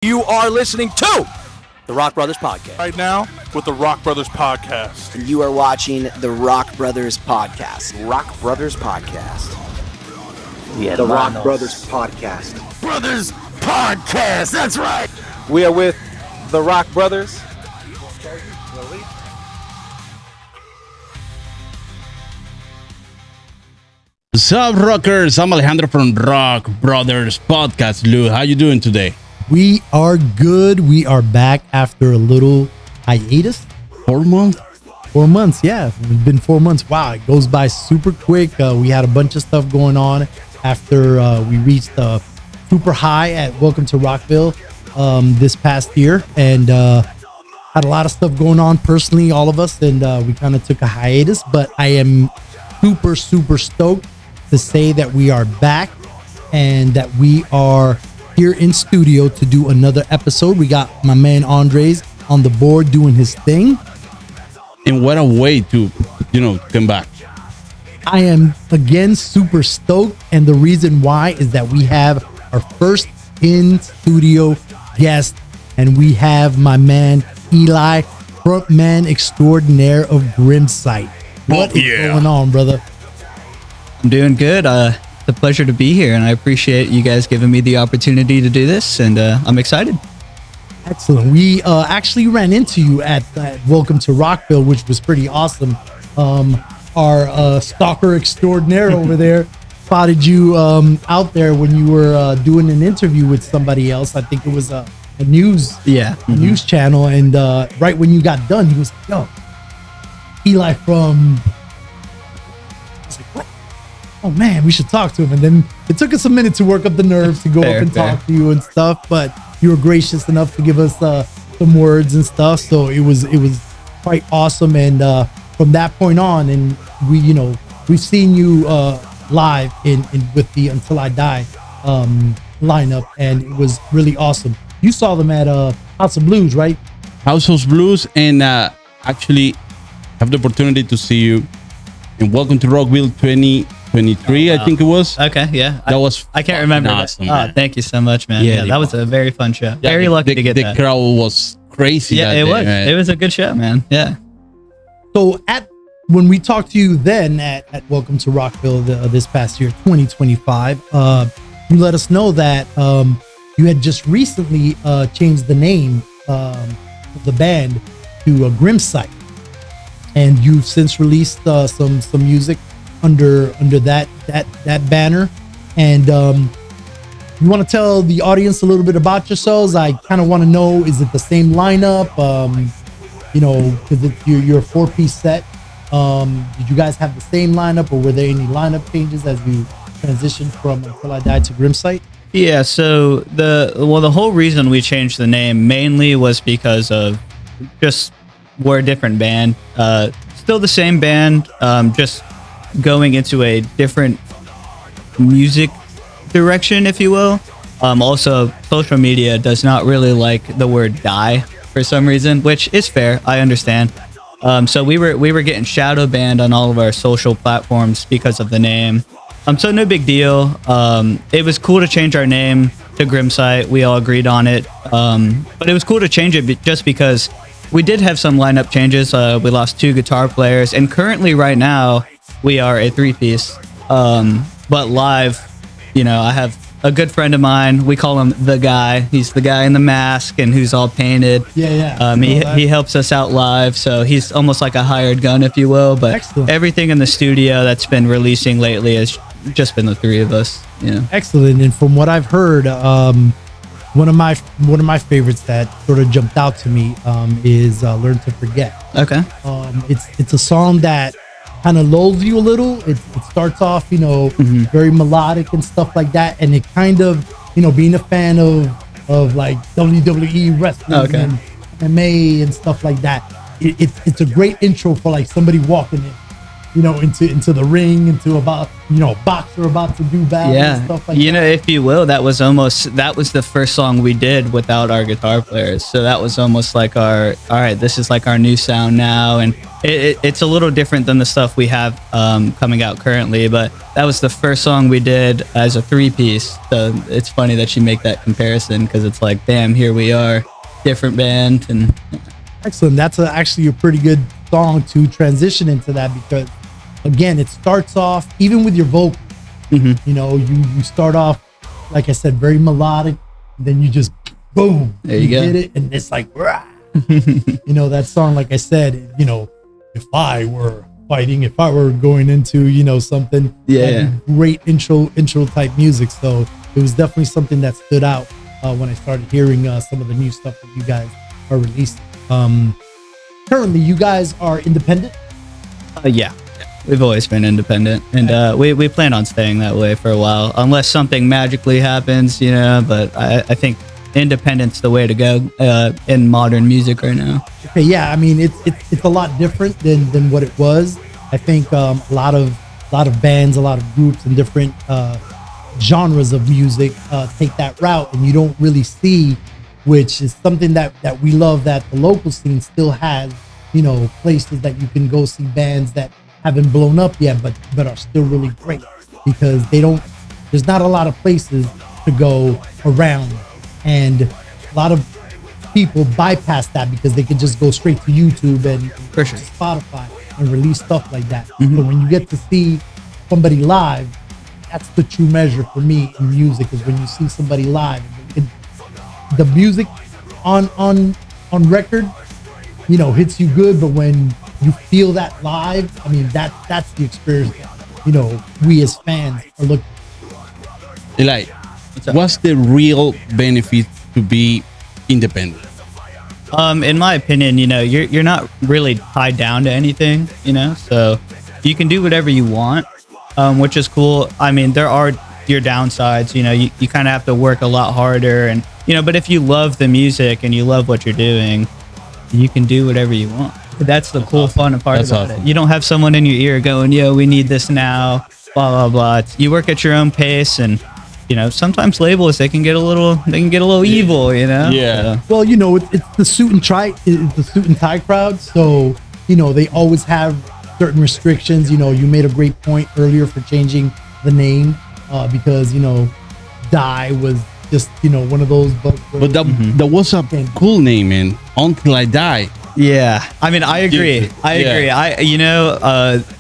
You are listening to the Rock Brothers Podcast. Right now with the Rock Brothers Podcast. And you are watching the Rock Brothers Podcast. Rock Brothers Podcast. Yeah, the Rock Brothers Podcast. Brothers Podcast, that's right. We are with the Rock Brothers. What's up, rockers? I'm Alejandro from Rock Brothers Podcast. Lou, how you doing today? We are good. We are back after a little hiatus. 4 months? 4 months, yeah. It's been 4 months. Wow, it goes by super quick. We had a bunch of stuff going on after we reached the super high at Welcome to Rockville this past year. And had a lot of stuff going on personally, all of us. And we kind of took a hiatus. But I am super stoked to say that we are back and that we are here in studio to do another episode. We got my man Andres on the board doing his thing. And what a way to, come back. I am again super stoked, and the reason why is that we have our first in studio guest, and we have my man Eli, frontman extraordinaire of Grimsight. What is going on, brother? I'm doing good. It's a pleasure to be here, and I appreciate you guys giving me the opportunity to do this, and I'm excited. Excellent. We actually ran into you at Welcome to Rockville, which was pretty awesome. Our stalker extraordinaire over there spotted you out there when you were doing an interview with somebody else. I think it was a news news channel, and right when you got done, he was like, "Yo, Eli from." I was like, "What? Oh man, we should talk to him." And then it took us a minute to work up the nerves to go up and talk to you and stuff, but you were gracious enough to give us some words and stuff. So it was quite awesome. And from that point on, and we've seen you live in with the Until I Die lineup, and it was really awesome. You saw them at House of Blues, right? House of Blues, and actually have the opportunity to see you in Welcome to Rockville 2023, I think it was. Okay, yeah. I can't remember. Awesome, that. Thank you so much, man. Yeah, that was a very fun show. Yeah, very lucky to get that. The crowd was crazy. Yeah, it was. It was a good show, man. Yeah. So when we talked to you then at Welcome to Rockville this past year, 2025, you let us know that you had just recently changed the name of the band to Grimsight, and you've since released some music under that banner. And you want to tell the audience a little bit about yourselves? I kind of want to know, is it the same lineup? Because you're a 4-piece set. Did you guys have the same lineup, or were there any lineup changes as you transitioned from Until I Die to Grimsight? Yeah, so the whole reason we changed the name mainly was because of just we're a different band. Still the same band, just going into a different music direction, if you will. Also, social media does not really like the word die for some reason, which is fair. I understand. So we were getting shadow banned on all of our social platforms because of the name. So no big deal. It was cool to change our name to Grimsight. We all agreed on it. But it was cool to change it just because we did have some lineup changes. We lost 2 guitar players, and currently right now we are a 3-piece. But live, I have a good friend of mine. We call him the guy. He's the guy in the mask and who's all painted. Yeah. He helps us out live, so he's almost like a hired gun, if you will. But excellent. Everything in the studio that's been releasing lately has just been the 3 of us. Excellent. And from what I've heard, one of my favorites that sort of jumped out to me is "Learn to Forget." Okay. It's a song that kind of lulls you a little. It starts off, very melodic and stuff like that, and it kind of, being a fan of like WWE wrestling and MMA and stuff like that. It's a great intro for like somebody walking in. into the ring, into about a boxer about to do battle and stuff like that. If you will, that was the first song we did without our guitar players. So that was almost like all right, this is like our new sound now, and it's a little different than the stuff we have coming out currently. But that was the first song we did as a 3-piece. So it's funny that you make that comparison, because it's like, damn, here we are, different band. And excellent. That's actually a pretty good song to transition into that, because again, it starts off even with your vocal. You start off, like I said, very melodic, then you just boom, there you go. Hit it, and it's like rah. That song, like I said, if I were fighting, if I were going into something, great intro type music. So it was definitely something that stood out when I started hearing some of the new stuff that you guys are releasing. Currently, you guys are independent. Yeah, we've always been independent, and we plan on staying that way for a while, unless something magically happens, But I think independent's the way to go in modern music right now. Okay, yeah, I mean it's a lot different than what it was. I think a lot of bands, a lot of groups, and different genres of music take that route, and you don't really see, which is something that we love, that the local scene still has, places that you can go see bands that haven't blown up yet, but are still really great, because there's not a lot of places to go around, and a lot of people bypass that because they can just go straight to YouTube and For sure. Spotify and release stuff like that. So when you get to see somebody live, that's the true measure for me in music, is when you see somebody live. The music on record, hits you good, but when you feel that live, I mean, that's the experience that, we as fans are looking. Eli, what's the real benefit to be independent? In my opinion, you're not really tied down to anything, so you can do whatever you want, which is cool. I mean, there are your downsides, you kind of have to work a lot harder, and but if you love the music and you love what you're doing, you can do whatever you want. That's the cool, fun part about it. You don't have someone in your ear going, yo, we need this now, blah blah blah. You work at your own pace, and sometimes labels, they can get a little evil, Yeah. Well, it's the suit and tie crowd, so they always have certain restrictions. You made a great point earlier for changing the name, because Die was just one of those. But that was a cool name, man. Until I Die. Yeah, I mean, I agree.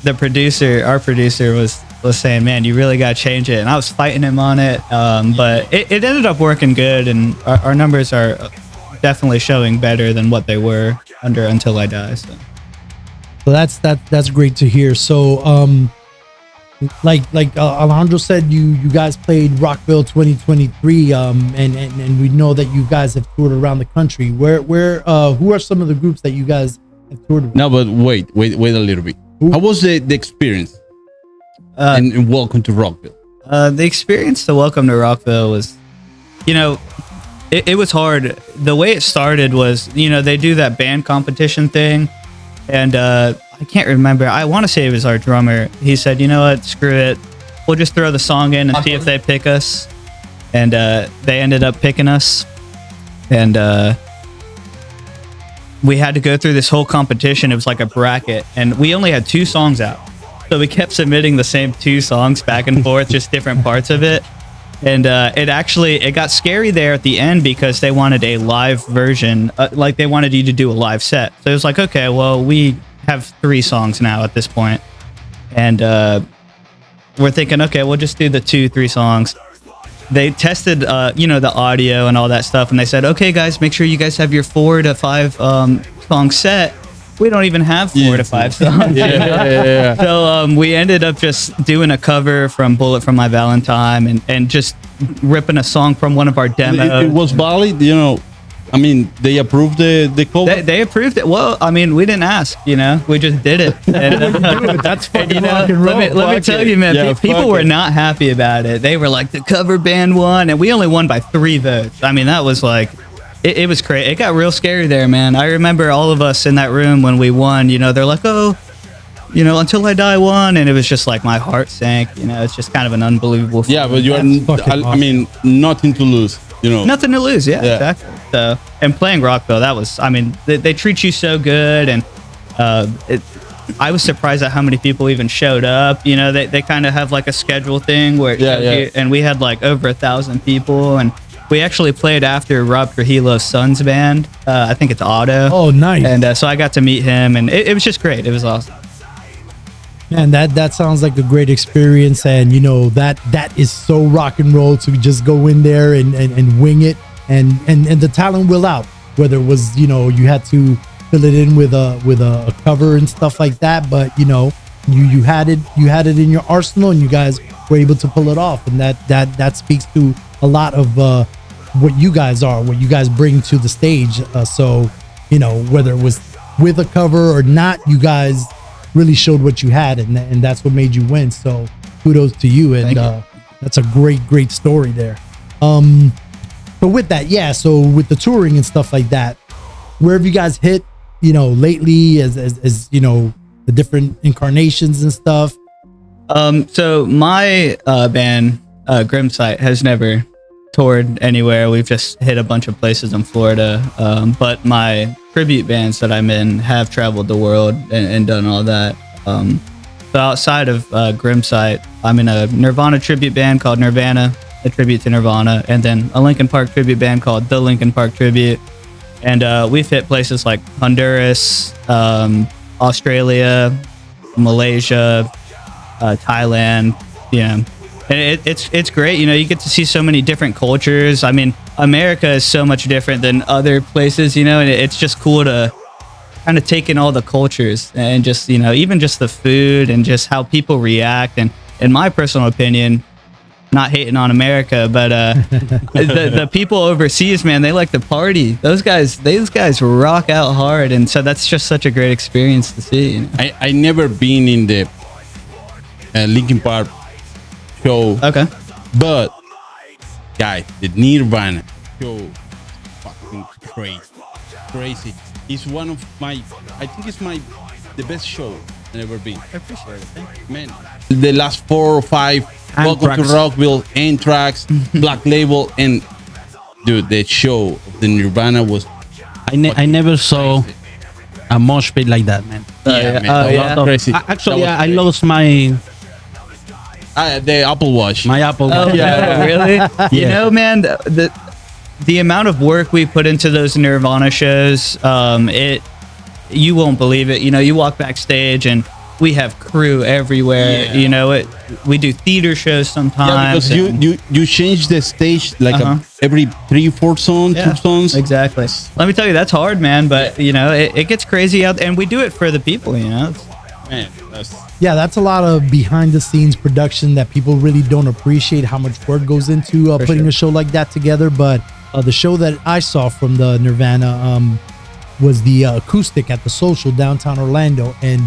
The producer, our producer, was saying, man, you really got to change it, and I was fighting him on it, but it ended up working good, and our numbers are definitely showing better than what they were under Until I Die. So that's great to hear. So like Alejandro said, you guys played Rockville 2023, and we know that you guys have toured around the country. Who are some of the groups that you guys have toured with? No, but wait a little bit. How was the experience? And welcome to Rockville. The experience to Welcome to Rockville was, it was hard. The way it started was, they do that band competition thing, and I can't remember. I want to say it was our drummer. He said, you know what, screw it. We'll just throw the song in and see if they pick us. And they ended up picking us. And we had to go through this whole competition. It was like a bracket. And we only had 2 songs out. So we kept submitting the same 2 songs back and forth, just different parts of it. And it got scary there at the end, because they wanted a live version. Like they wanted you to do a live set. So it was like, okay, well, we have 3 songs now at this point. And we're thinking, okay, we'll just do the 2-3 songs. They tested, the audio and all that stuff. And they said, okay, guys, make sure you guys have your 4 to 5 song set. We don't even have 4 to 5 songs. Yeah. So we ended up just doing a cover from Bullet from My Valentine, and just ripping a song from one of our demos. It was valid, I mean, they approved the cover? They approved it. Well, I mean, we didn't ask, we just did it. And, That's fucking rock and roll. Let me tell you, man, Yeah, people were not happy about it. They were like, the cover band won, and we only won by 3 votes. I mean, that was like, it was crazy. It got real scary there, man. I remember all of us in that room when we won, they're like, oh, Until I Die one, and it was just like my heart sank. It's just kind of an unbelievable Yeah, feeling. but you are. fucking I mean, nothing to lose. Nothing to lose. Yeah, Yeah. exactly. So, and playing Rockville, that was, they treat you so good, and I was surprised at how many people even showed up. They kind of have like a schedule thing where it shows you, and we had like over 1,000 people, and we actually played after Rob Trujillo's son's band. I think it's Otto. Oh, nice. And so I got to meet him, and it was just great. It was awesome. Man, that sounds like a great experience, and that is so rock and roll to just go in there and wing it, and the talent will out. Whether it was you had to fill it in with a cover and stuff like that, but you had it in your arsenal, and you guys were able to pull it off, and that speaks to a lot of what you guys are, what you guys bring to the stage. So whether it was with a cover or not, you guys really showed what you had, and that's what made you win. So kudos to you, and that's a great story there. But with that, so with the touring and stuff like that, where have you guys hit lately as the different incarnations and stuff? So my band Grimsight has never toured anywhere. We've just hit a bunch of places in Florida, but my tribute bands that I'm in have traveled the world and done all that. So outside of Grimsight, I'm in a Nirvana tribute band called Nirvana, a tribute to Nirvana, and then a Linkin Park tribute band called the Linkin Park Tribute. And we've hit places like Honduras, Australia, Malaysia, Thailand, and it's great. You get to see so many different cultures. I mean, America is so much different than other places, and it's just cool to kind of take in all the cultures and just, even just the food and just how people react. And in my personal opinion, not hating on America, but the people overseas, man, they like to party. Those guys rock out hard, and so that's just such a great experience to see. I never been in the Linkin Park show. Okay. But guys, the Nirvana show, fucking crazy. It's one of my, I think it's the best show I've ever been. I appreciate it. Thank you. Man, the last 4 or 5, Welcome to Rockville, Anthrax, Black Label, and dude, the show of the Nirvana was. I never saw a mosh pit like that, man. Crazy. Actually, I lost my the Apple Watch. my Apple. Oh, Watch. yeah, really? Man, the amount of work we put into those Nirvana shows, you won't believe it. You walk backstage and we have crew everywhere. Yeah. We do theater shows sometimes. Yeah, because you change the stage like every 3-4 songs, 2 songs. Exactly. Let me tell you, that's hard, man. But it gets crazy out, and we do it for the people. Man, That's a lot of behind the scenes production that people really don't appreciate how much work goes into putting a show like that together. But the show that I saw from the Nirvana was the acoustic at the Social downtown Orlando, and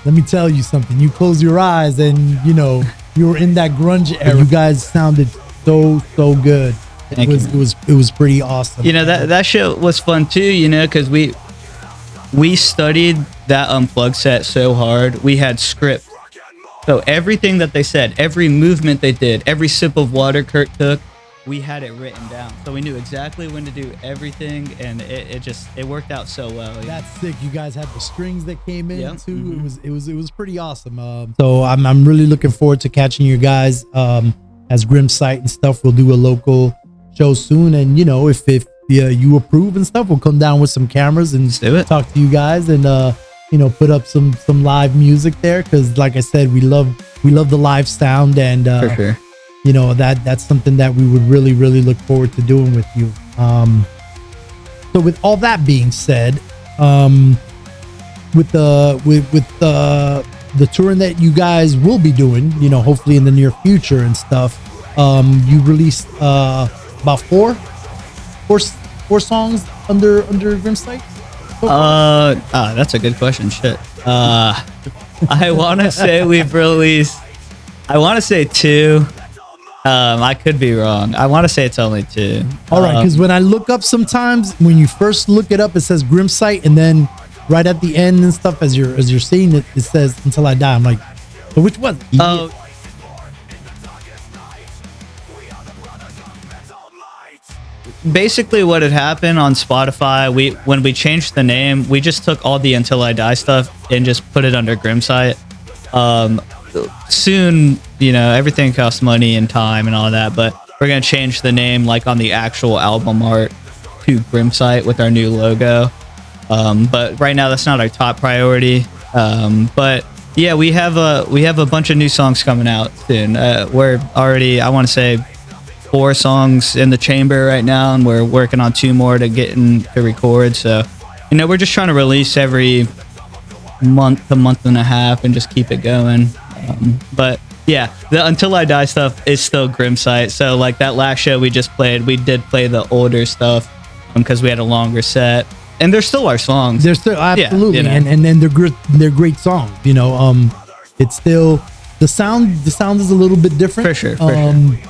let me tell you something. You close your eyes and you were in that grunge era. You guys sounded so good. It was pretty awesome. That show was fun too. Because we studied that Unplugged set so hard. We had script, so everything that they said, every movement they did, every sip of water Kurt took, we had it written down, so we knew exactly when to do everything, and it worked out so well. That's sick. You guys had the strings that came in too. Mm-hmm. It was pretty awesome. So I'm really looking forward to catching you guys as Grimsight and stuff. We'll do a local show soon, and if you approve and stuff, we'll come down with some cameras and talk to you guys, and put up some live music there, because like I said, we love the live sound, and for sure. That's something that we would really look forward to doing with you. So with all that being said, with the touring that you guys will be doing, hopefully in the near future and stuff, you released about four songs under Grimsight. That's a good question. Shit. I want to say we've released. I want to say 2. I could be wrong. I want to say it's only 2. All right, because when I look up sometimes, when you first look it up, it says Grimsight, and then right at the end and stuff, as you're seeing it, it says "Until I Die." I'm like, so which one? Basically what had happened on Spotify, when we changed the name, we just took all the Until I Die stuff and just put it under Grimsight. Soon, everything costs money and time and all that, but we're going to change the name like on the actual album art to Grimsight with our new logo. But right now that's not our top priority. But yeah, we have a bunch of new songs coming out soon. We're already, I want to say, 4 songs in the chamber right now, and we're working on 2 more to record. So, we're just trying to release every month to month and a half and just keep it going. But yeah, the Until I Die stuff is still Grimsight. So like that last show we just played, we did play the older stuff because we had a longer set, and they're still our songs. They're still absolutely, yeah, and they're great songs. It's still. The sound is a little bit different, for sure.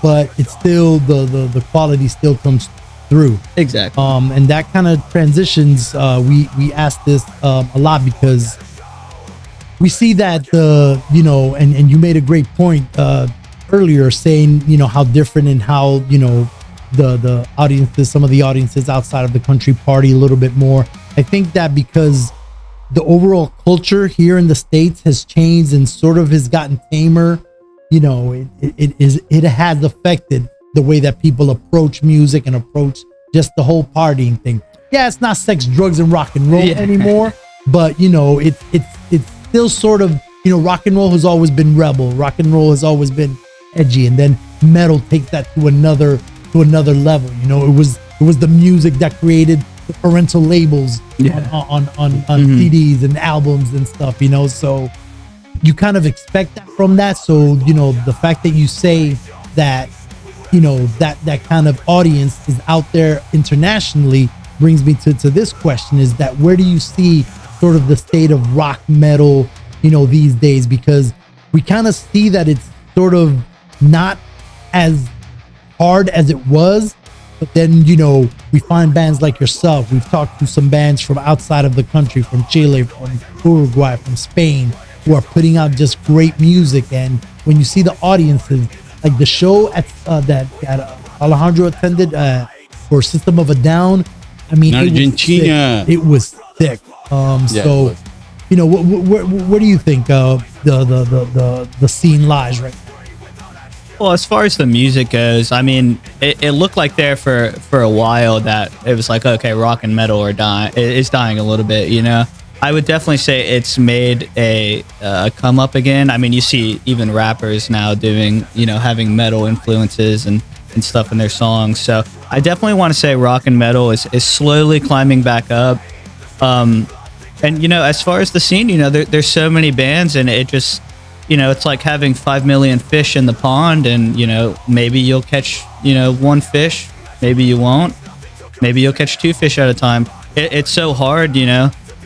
But it's still the quality still comes through. Exactly. And that kind of transitions. We ask this a lot because we see that and you made a great point earlier, saying how different and how the audiences, some of the audiences outside of the country party a little bit more. I think that because the overall culture here in the States has changed and sort of has gotten tamer. It has affected the way that people approach music and approach just the whole partying thing. Yeah, it's not sex, drugs, and rock and roll anymore, but it's still sort of rock and roll has always been rebel. Rock and roll has always been edgy, and then metal takes that to another level. It was the music that created the parental labels on CDs and albums and stuff, so you kind of expect that from that. So the fact that you say that that kind of audience is out there internationally brings me to this question, is that where do you see sort of the state of rock metal these days? Because we kind of see that it's sort of not as hard as it was. But then, we find bands like yourself. We've talked to some bands from outside of the country, from Chile, from Uruguay, from Spain, who are putting out just great music. And when you see the audiences, like the show that Alejandro attended for System of a Down, I mean, Argentina, it was sick. So, where do you think the scene lies right now? Well, as far as the music goes, I mean, it looked like there for a while that it was like, okay, rock and metal are dying. It's dying a little bit, I would definitely say it's made a come up again. I mean, you see even rappers now doing, having metal influences and stuff in their songs. So I definitely want to say rock and metal is slowly climbing back up. And, as far as the scene, there's so many bands, and it just... it's like having 5 million fish in the pond, and, maybe you'll catch, 1 fish, maybe you won't, maybe you'll catch 2 fish at a time. It's so hard,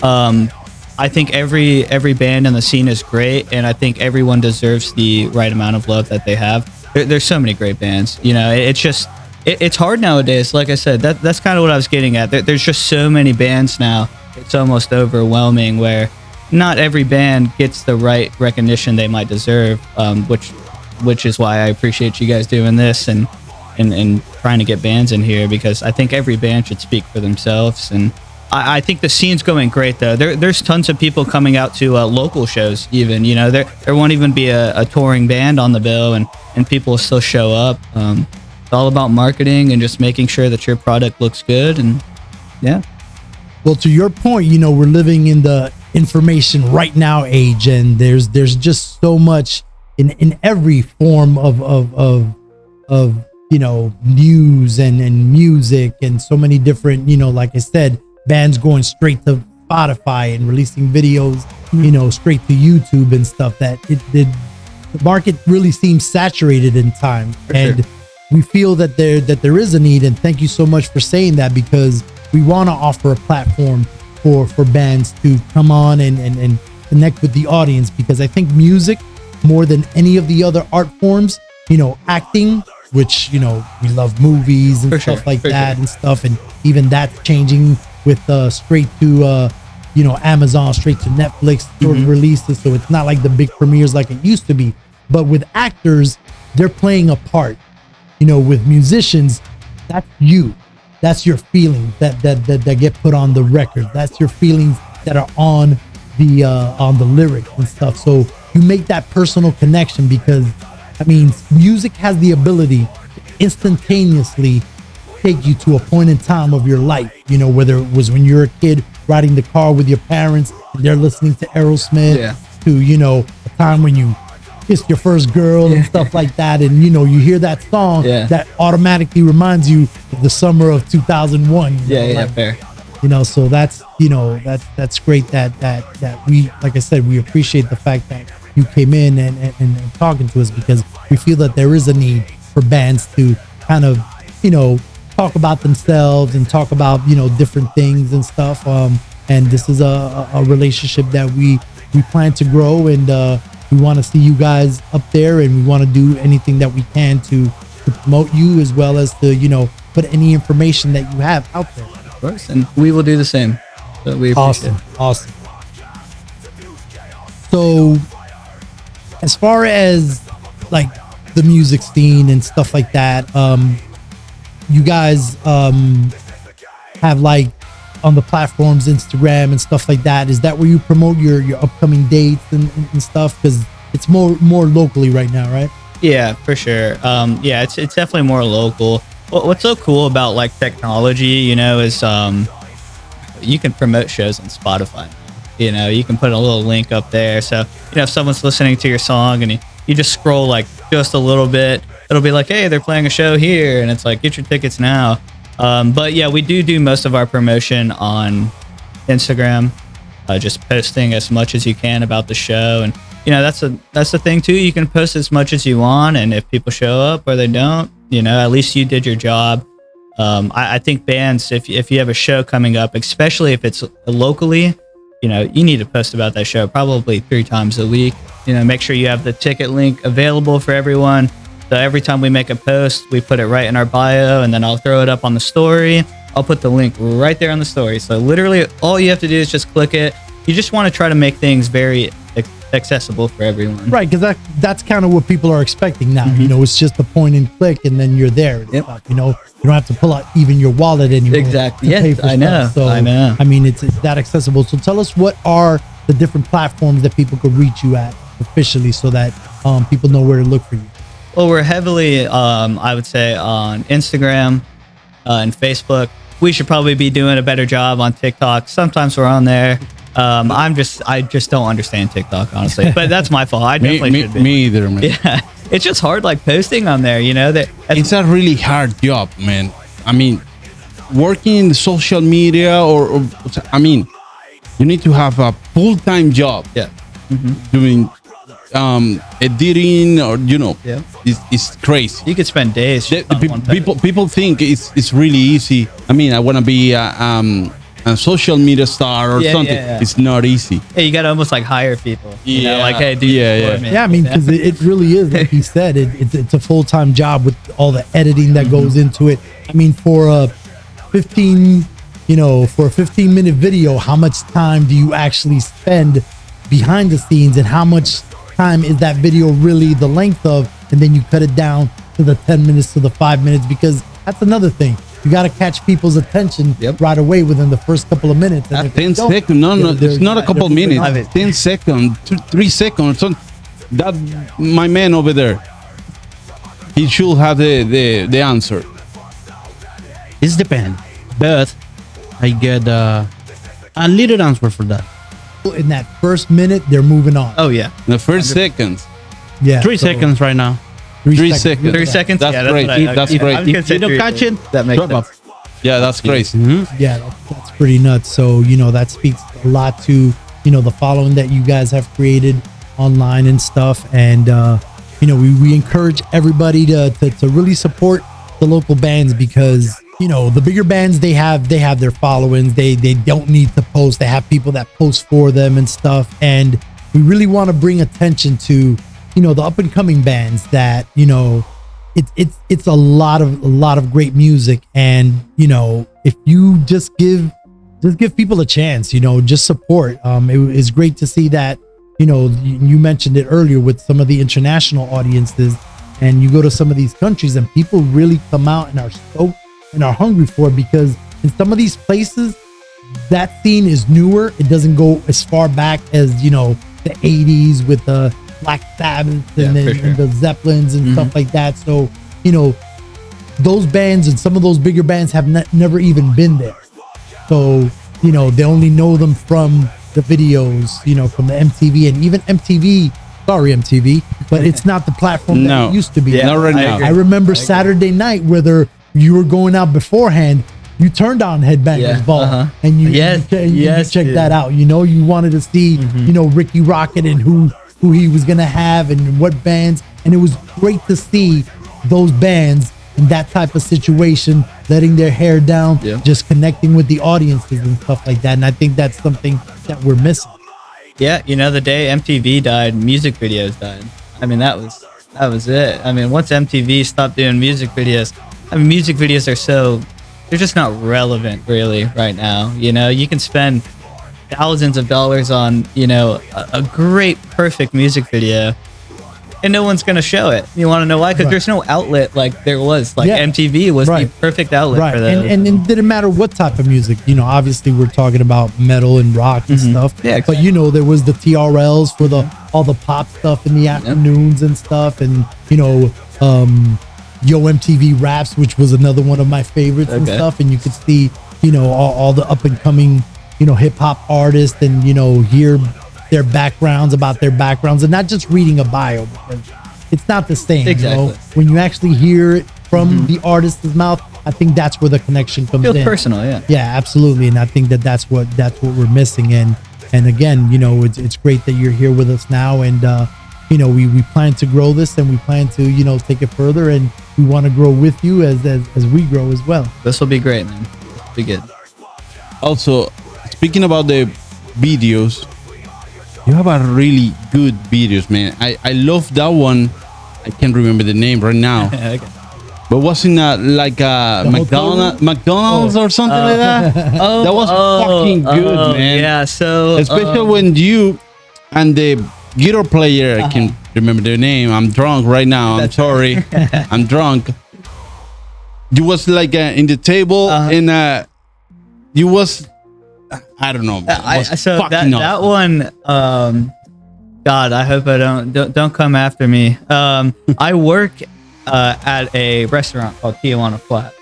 I think every band in the scene is great, and I think everyone deserves the right amount of love that they have. There's so many great bands, it's just, it's hard nowadays. Like I said, that's kind of what I was getting at. There's just so many bands now, it's almost overwhelming, where not every band gets the right recognition they might deserve, which is why I appreciate you guys doing this and trying to get bands in here, because I think every band should speak for themselves. And I think the scene's going great, though. There's tons of people coming out to local shows even. There won't even be a touring band on the bill, and people will still show up. It's all about marketing and just making sure that your product looks good. And yeah. Well, to your point, we're living in the information right now age, and there's just so much in every form of news and music, and so many different, like I said, bands going straight to Spotify and releasing videos, straight to YouTube and stuff, that the market really seems saturated in time. And we feel that there is a need, and thank you so much for saying that, because we want to offer a platform for bands to come on and connect with the audience, because I think music, more than any of the other art forms, acting, which, we love movies and stuff like that and stuff, and even that's changing with straight to Amazon straight to Netflix sort of releases. So it's not like the big premieres like it used to be. But with actors, they're playing a part. With musicians, that's you. That's your feelings that get put on the record. That's your feelings that are on the lyrics and stuff. So you make that personal connection because, music has the ability to instantaneously take you to a point in time of your life. Whether it was when you're a kid riding the car with your parents and they're listening to Aerosmith, to a time when you kissed your first girl and stuff like that, and you hear that song that automatically reminds you of the summer of 2001. Fair. So that's great that we, like I said, we appreciate the fact that you came in and talking to us, because we feel that there is a need for bands to kind of talk about themselves and talk about different things and stuff, and this is a relationship that we plan to grow, and we want to see you guys up there, and we want to do anything that we can to promote you, as well as to put any information that you have out there. Of course, and we will do the same. So we appreciate it. Awesome. So as far as like the music scene and stuff like that, you guys have like on the platforms, Instagram and stuff like that, is that where you promote your upcoming dates and stuff? Because it's more locally right now, right? Yeah, for sure. It's definitely more local. What's so cool about like technology, is you can promote shows on Spotify. You can put a little link up there. So, if someone's listening to your song and you just scroll like just a little bit, it'll be like, hey, they're playing a show here. And it's like, get your tickets now. But yeah, we do most of our promotion on Instagram, just posting as much as you can about the show. And, that's the thing too. You can post as much as you want. And if people show up or they don't, at least you did your job. I think bands, if you have a show coming up, especially if it's locally, you need to post about that show probably 3 times a week. Make sure you have the ticket link available for everyone. So every time we make a post, we put it right in our bio, and then I'll throw it up on the story. I'll put the link right there on the story. So literally all you have to do is just click it. You just want to try to make things very accessible for everyone. Right, because that's kind of what people are expecting now. It's just a point and click, and then you're there. And stuff, you don't have to pull out even your wallet anymore. Exactly. To pay for I know. stuff. So, I know. It's that accessible. So tell us, what are the different platforms that people could reach you at officially, so that people know where to look for you? Well, we're heavily, I would say, on Instagram and Facebook. We should probably be doing a better job on TikTok. Sometimes we're on there. I just don't understand TikTok, honestly. But that's my fault. I definitely should be. Me either, man. Yeah, it's just hard, like posting on there. It's a really hard job, man. Working in social media, or you need to have a full-time job. Yeah. Doing editing, or it's crazy. You could spend days. People think it's really easy. I want to be a social media star or something. Yeah. It's not easy. Hey, you got to almost like hire people. Yeah. Like, hey, do this for me. Yeah, because it really is, like you said, it's a full-time job with all the editing that goes into it. For a 15-minute video, how much time do you actually spend behind the scenes, and how much time is that video really the length of? And then you cut it down to the 10 minutes, to the 5 minutes, because that's another thing. You got to catch people's attention right away within the first couple of minutes. And 10 seconds. No, it's not a couple of minutes. 10 seconds, 3 seconds. That my man over there, he should have the answer. It depends, but I get a little answer for that. In that first minute, they're moving on. Oh yeah, The first seconds. Yeah, 3 seconds right now. 3 seconds. 3 seconds. That's Yeah, great. That's great. If you don't catch it, that makes drop sense. Yeah, that's crazy. Yeah, that's pretty nuts. So, that speaks a lot to, the following that you guys have created online and stuff. And, we encourage everybody to really support the local bands, because, the bigger bands, they have their followings. They don't need to post. They have people that post for them and stuff. And we really want to bring attention to, the up and coming bands that, it's a lot of great music. And, if you just give just give people a chance, just support. It's great to see that, you mentioned it earlier with some of the international audiences, and you go to some of these countries and people really come out and are stoked and are hungry for it, because in some of these places that scene is newer. It doesn't go as far back as, the 80s with the Black Sabbath and the Zeppelins and stuff like that. So, those bands and some of those bigger bands have never even been there. So, they only know them from the videos, from the MTV, and even MTV, sorry MTV, but it's not the platform that it used to be. Yeah, not right now. I remember Saturday night, whether you were going out beforehand, you turned on Headbangers Ball and you checked that out. You wanted to see, Ricky Rocket and who he was going to have and what bands. And it was great to see those bands in that type of situation, letting their hair down, just connecting with the audiences and stuff like that. And I think that's something that we're missing. Yeah, the day MTV died, music videos died. I mean, that was it. I mean, once MTV stopped doing music videos, music videos they're just not relevant really right now. You can spend thousands of dollars on, a great, perfect music video, and no one's going to show it. You want to know why? Because there's no outlet like there was. MTV was the perfect outlet for those. And it didn't matter what type of music. Obviously we're talking about metal and rock and stuff. Yeah, exactly. But, there was the TRLs for all the pop stuff in the afternoons and stuff. And, Yo MTV Raps, which was another one of my favorites and stuff. And you could see, all the up and coming, hip hop artists and, hear their backgrounds, and not just reading a bio, because it's not the same. Exactly. When you actually hear it from the artist's mouth, I think that's where the connection comes in. Feels personal, yeah. Yeah, absolutely. And I think that's what we're missing. And again, it's great that you're here with us now. And, we plan to grow this, and we plan to, take it further, and we want to grow with you as we grow as well. This will be great, man. It'll be good. Also, speaking about the videos, you have a really good videos, man. I love that one. I can't remember the name right now. But wasn't like a McDonald's or something like that? That was fucking good, man. Yeah, so especially when you and the guitar player, I can't remember their name. I'm drunk right now. I'm sorry. I'm drunk. You was like in the table and you was, I don't know. So that one, God, I hope I don't come after me. I work at a restaurant called Tijuana Flat,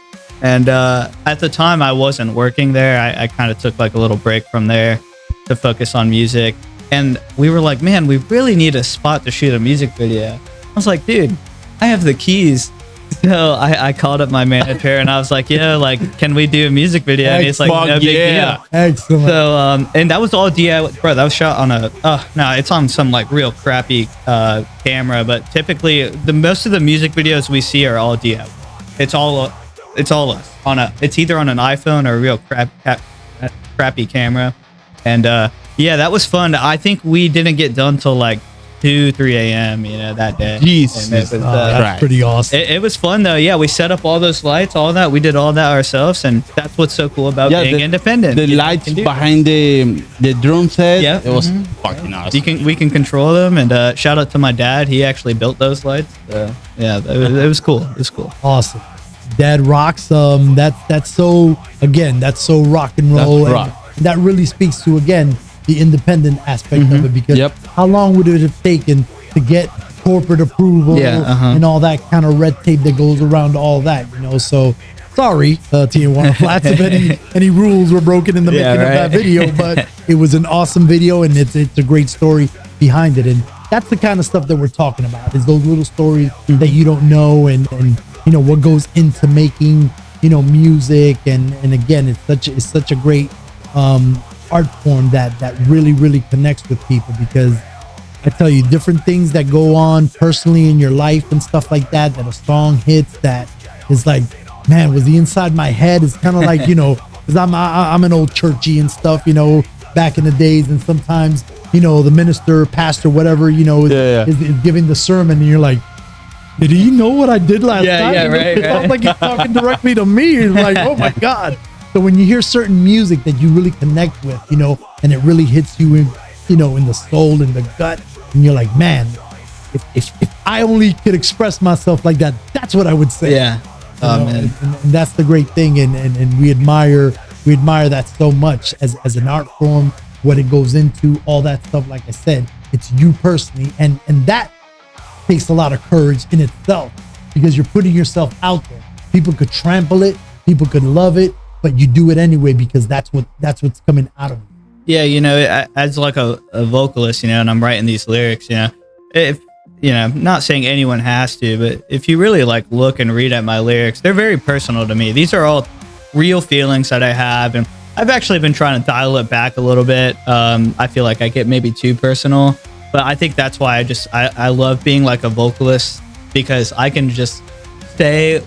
and at the time I wasn't working there. I kind of took like a little break from there to focus on music. And we were like, man, we really need a spot to shoot a music video. I was like, dude, I have the keys. So I called up my manager and I was like, yeah, like, can we do a music video? And he's like, no big deal. Excellent. So, and that was all DIY, bro. That was shot on it's on some like real crappy camera. But typically, most of the music videos we see are all DIY. It's all us it's either on an iPhone or a real crappy camera. And yeah, that was fun. I think we didn't get done till like 2-3 a.m. that day. Jesus, that's pretty awesome. It was fun though. Yeah, we set up all those lights, all that. We did all that ourselves, and that's what's so cool about being independent. The lights behind the drum set. Yeah, it was fucking awesome. We can control them, and shout out to my dad. He actually built those lights. Yeah, it was cool. It was cool. Awesome. Dad rocks. That's so rock and roll. That really speaks to, again, the independent aspect of it, because how long would it have taken to get corporate approval and all that kind of red tape that goes around all that, so sorry, Tijuana Flats, if any rules were broken in the making of that video, but it was an awesome video, and it's a great story behind it. And that's the kind of stuff that we're talking about, is those little stories that you don't know, and what goes into making music, and again, it's such a great art form that really connects with people, because I tell you, different things that go on personally in your life and stuff like that a song hits, that is like, man, was he inside my head? It's kind of like, because I'm an old churchy and stuff, back in the days, and sometimes the minister, pastor, whatever, is giving the sermon, and you're like, did he know what I did last night? Right. It sounds like he's talking directly to me. Like, oh my God. So when you hear certain music that you really connect with, you know, and it really hits you in, you know, in the soul, in the gut, and you're like, man, if I only could express myself like that, that's what I would say. Yeah. Oh, man. And that's the great thing, and we admire that so much as an art form, what it goes into, all that stuff. Like I said, it's you personally, and that takes a lot of courage in itself, because you're putting yourself out there. People could trample it, people could love it, but you do it anyway because that's what's coming out of you. Yeah, you know, as like a vocalist, you know, and I'm writing these lyrics, you know, if, you know, not saying anyone has to, but if you really like look and read at my lyrics, they're very personal to me. These are all real feelings that I have, and I've actually been trying to dial it back a little bit. I feel like I get maybe too personal, but I think that's why I love being like a vocalist, because I can just say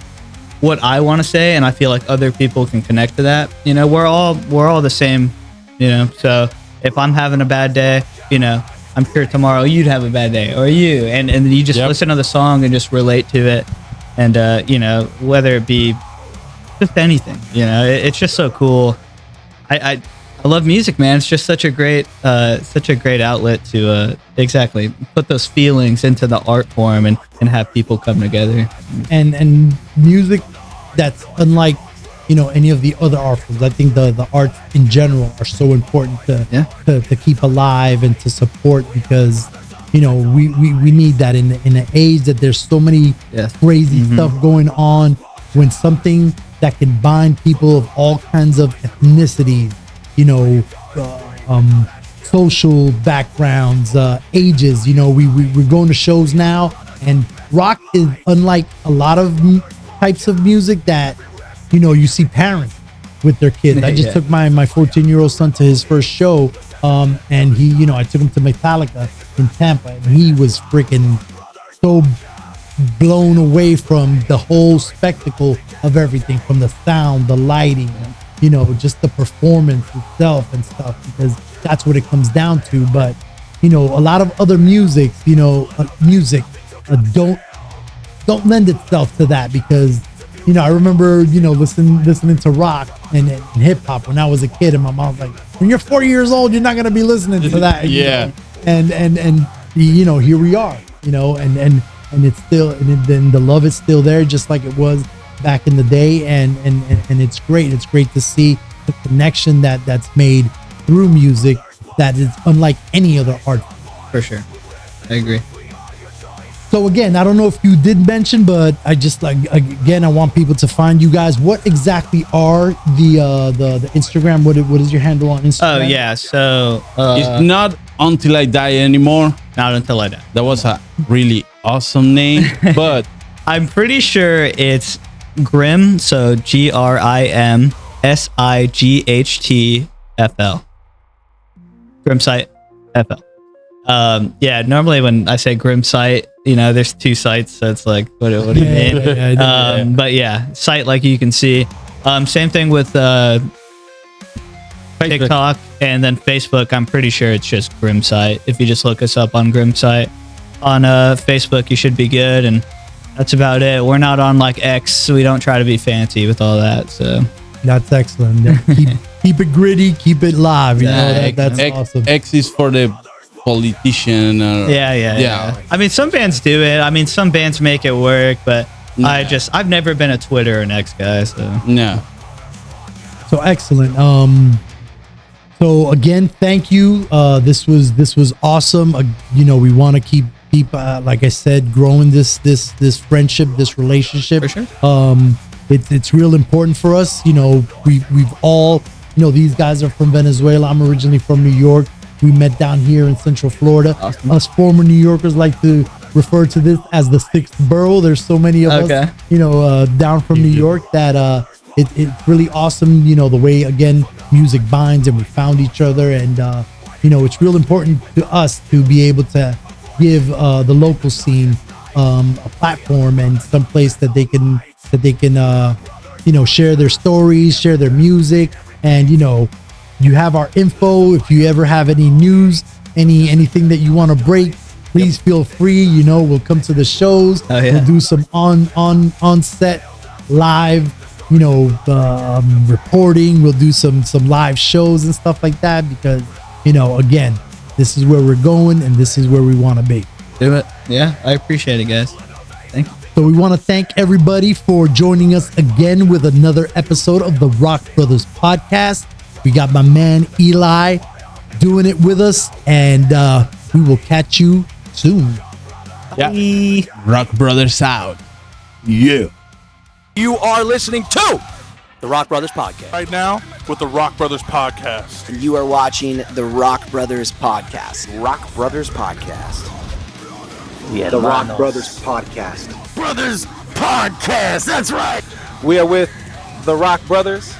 what I want to say, and I feel like other people can connect to that. You know, we're all the same, you know. So if I'm having a bad day, you know, I'm sure tomorrow you'd have a bad day, or you, and you just listen to the song and just relate to it, and you know, whether it be just anything, you know, it's just so cool. I love music, man. It's just such a great outlet to exactly put those feelings into the art form and have people come together. And music that's unlike, you know, any of the other art forms. I think the arts in general are so important to keep alive and to support, because, you know, we need that in an age that there's so many crazy stuff going on. When something that can bind people of all kinds of ethnicities, you know, social backgrounds, ages, you know, we're going to shows now, and rock is unlike a lot of types of music that, you know, you see parents with their kids. I just took my 14-year-old son to his first show, and he, you know, I took him to Metallica in Tampa, and he was freaking so blown away from the whole spectacle of everything, from the sound, the lighting, you know, just the performance itself and stuff, because that's what it comes down to. But, you know, a lot of other music, you know, don't lend itself to that, because, you know, I remember, you know, listening to rock and hip hop when I was a kid, and my mom was like, when you're 40 years old, you're not going to be listening to that. Yeah. You know? And you know, here we are, you know, and it's still, and then the love is still there, just like it was back in the day. And it's great. It's great to see the connection that's made through music that is unlike any other art. For sure. I agree. So again, I don't know if you did mention, but I just I want people to find you guys. What exactly are the Instagram? What is your handle on Instagram? Oh yeah, so it's not Until I Die anymore. Not Until I Die. That was a really awesome name, but I'm pretty sure it's Grim, so GRIMSIGHTFL. GrimSightFL. Yeah, normally when I say Grimsight, you know, there's two sites, so it's like, what do you mean? But yeah, site, like you can see. Same thing with TikTok, and then Facebook. I'm pretty sure it's just Grimsight. If you just look us up on Grimsight on Facebook, you should be good, and that's about it. We're not on like X, so we don't try to be fancy with all that. So that's excellent. Keep it gritty, keep it live. You know, that's awesome. X is for the politician. Yeah. I mean, some bands do it. I mean, some bands make it work, but I've never been a Twitter or an X guy. So no. So excellent. So again, thank you. This was awesome. You know, we want to keep like I said, growing this friendship, this relationship. For sure. It's real important for us. You know, we've all, you know, these guys are from Venezuela. I'm originally from New York. We met down here in Central Florida. Awesome. Us former New Yorkers like to refer to this as the sixth borough. There's so many of us, you know, down from New York that it's really awesome. You know, the way, again, music binds, and we found each other, and you know, it's real important to us to be able to give the local scene a platform and some place that they can you know, share their stories, share their music. And, you know, you have our info. If you ever have any news, anything that you want to break, please feel free. You know, we'll come to the shows. We'll do some on set live reporting. We'll do some live shows and stuff like that because, again, this is where we're going and this is where we want to be. Do it. Yeah, I appreciate it, guys. Thank you. So we want to thank everybody for joining us again with another episode of the Rock Brothers podcast. We got my man Eli doing it with us, and we will catch you soon. Bye. Rock Brothers out. You are listening to the Rock Brothers Podcast. Right now with the Rock Brothers Podcast. And you are watching the Rock Brothers Podcast. Rock Brothers Podcast. The Rock Brothers Podcast. Brothers Podcast. That's right. We are with the Rock Brothers.